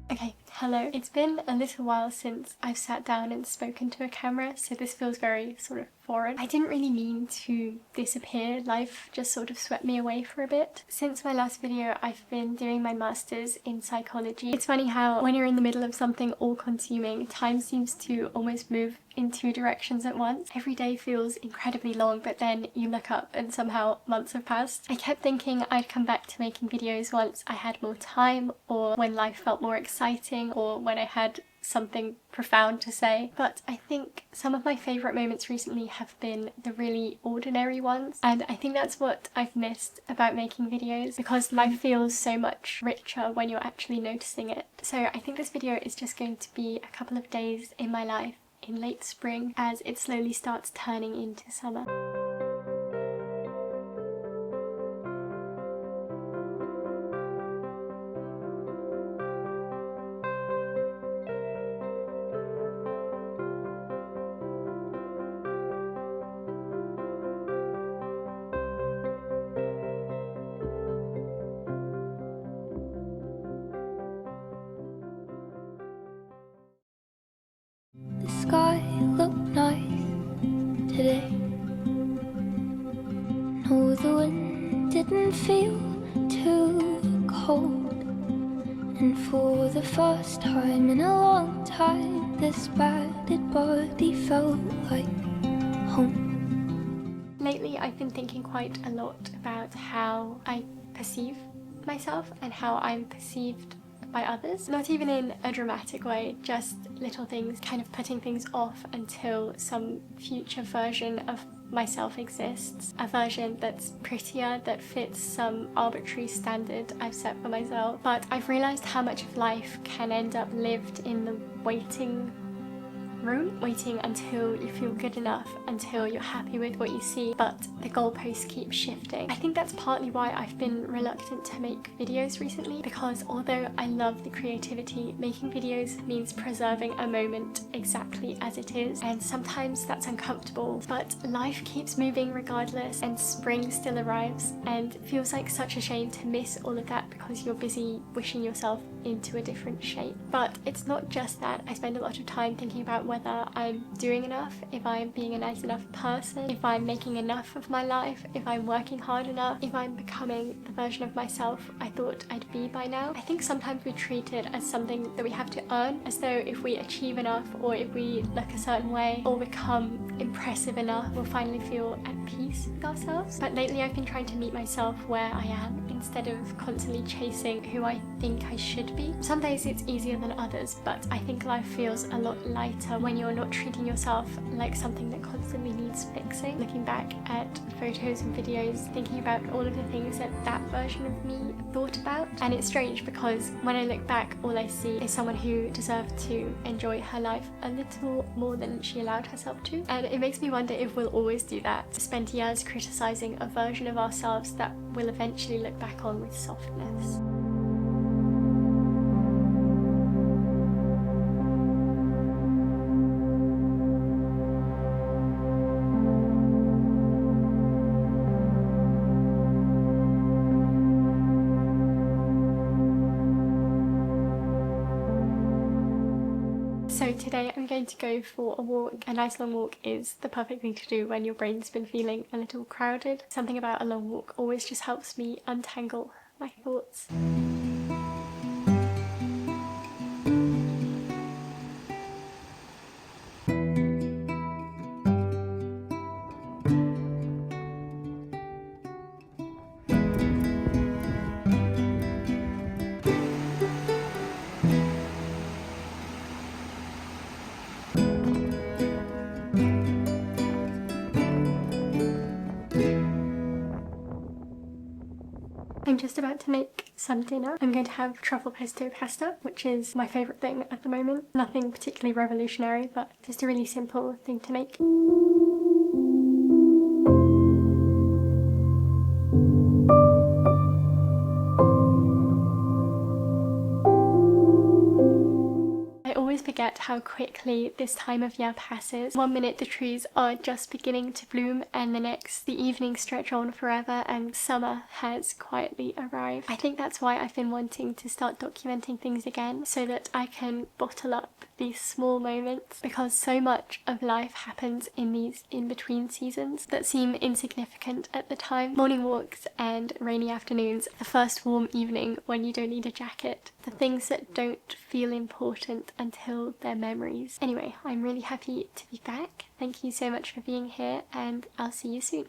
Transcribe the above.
Okay, hello. It's been a little while since I've sat down and spoken to a camera, so this feels very sort of foreign. I didn't really mean to disappear. Life just sort of swept me away for a bit. Since my last video, I've been doing my master's in psychology. It's funny how when you're in the middle of something all-consuming, time seems to almost move in two directions at once. Every day feels incredibly long, but then you look up and somehow months have passed. I kept thinking I'd come back to making videos once I had more time, or when life felt more exciting, or when I had something profound to say. But I think some of my favourite moments recently have been the really ordinary ones, and I think that's what I've missed about making videos, because life feels so much richer when you're actually noticing it. So I think this video is just going to be a couple of days in my life in late spring as it slowly starts turning into summer. The sky looked nice today. No, the wind didn't feel too cold. And for the first time in a long time, this battered body felt like home. Lately I've been thinking quite a lot about how I perceive myself and how I'm perceived by others. Not even in a dramatic way, just little things, kind of putting things off until some future version of myself exists. A version that's prettier, that fits some arbitrary standard I've set for myself. But I've realised how much of life can end up lived in the waiting room, waiting until you feel good enough, until you're happy with what you see, but the goalposts keep shifting. I think that's partly why I've been reluctant to make videos recently, because although I love the creativity, making videos means preserving a moment exactly as it is, and sometimes that's uncomfortable, but life keeps moving regardless, and spring still arrives, and it feels like such a shame to miss all of that because you're busy wishing yourself into a different shape. But it's not just that. I spend a lot of time thinking about whether I'm doing enough, if I'm being a nice enough person, if I'm making enough of my life, if I'm working hard enough, if I'm becoming the version of myself I thought I'd be by now. I think sometimes we treat it as something that we have to earn, as though if we achieve enough, or if we look a certain way, or become impressive enough, we'll finally feel at peace with ourselves. But lately I've been trying to meet myself where I am, instead of constantly chasing who I think I should be. Some days it's easier than others, but I think life feels a lot lighter when you're not treating yourself like something that constantly needs fixing. Looking back at photos and videos, thinking about all of the things that that version of me thought about, and it's strange because when I look back, all I see is someone who deserved to enjoy her life a little more than she allowed herself to. And it makes me wonder if we'll always do that, spend years criticizing a version of ourselves that we'll eventually look back on with softness. So today I'm going to go for a walk. A nice long walk is the perfect thing to do when your brain's been feeling a little crowded. Something about a long walk always just helps me untangle my thoughts. I'm just about to make some dinner. I'm going to have truffle pesto pasta, which is my favourite thing at the moment. Nothing particularly revolutionary, but just a really simple thing to make. I always forget how quickly this time of year passes. One minute the trees are just beginning to bloom, and the next the evenings stretch on forever and summer has quietly arrived. I think that's why I've been wanting to start documenting things again, so that I can bottle up these small moments, because so much of life happens in these in-between seasons that seem insignificant at the time. Morning walks and rainy afternoons, the first warm evening when you don't need a jacket, the things that don't feel important until they're memories. Anyway, I'm really happy to be back. Thank you so much for being here, and I'll see you soon.